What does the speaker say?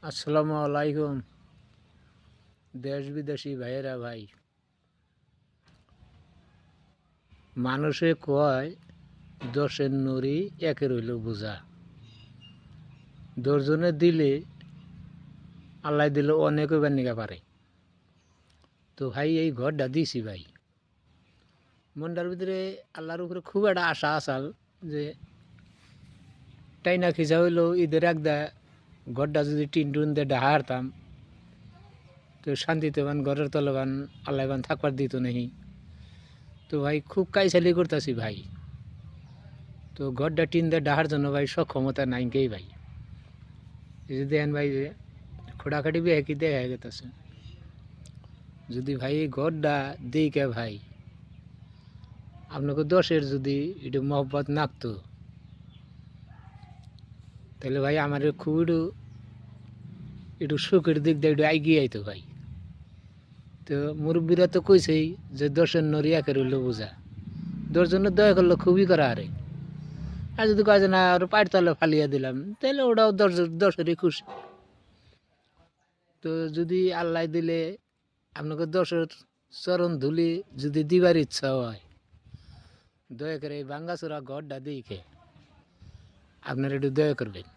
আসসালামু আলাইকুম দেশ বিদেশি ভাইয়েরা ভাই। মানুষে কয় দশের নড়ি একের হইল বোঝা। দশজনে দিলে আল্লাহ দিলে অনেক হইবার নিগা পারে। তো ভাই এই ঘরটা দিছি ভাই, মনটার ভিতরে আল্লাহর উপরে খুব একটা আশা আসাল যে টাইনা খিচা হইলো ঈদের একদা ঘরটা যদি টিন টুন দিয়ে ডাহা হারতাম তো শান্তিতে বান ঘরের তলে বান আল্লাহ বান থাকবার দিত নেই। তো ভাই খুব কাইসালি করতেছি ভাই। তো ঘরটা টিন দিয়ে ডাহার জন্য ভাই সক্ষমতা নাই কেই ভাই। এই যে দেখেন ভাই যে খোঁড়াখাটি বিয়ে কি দেখা গেতেছে। যদি ভাই এই ঘরটা দিই কে ভাই আপনাকে দশের যদি একটু মহব্বত নাকতো তাহলে ভাই আমার খুব একটু সুখের দিক দিয়ে একটু এগিয়ে আইতো ভাই। তো মুরব্বীরা তো কইছেই যে দশের নড়ি একের হইলো বোঝা। দশজনের দয়া করলে খুবই করা আরে। আর যদি কয় যে না আর পায়ের তলে ফালিয়ে দিলাম তাহলে ওটাও দশেরই খুশি। তো যদি আল্লাহ দিলে আপনাকে দশের চরণ ধুলি যদি দিবার ইচ্ছা হয় দয়া করে এই ভাঙ্গাচোরা ঘরটা দেখে আপনারা একটু দয়া করবেন।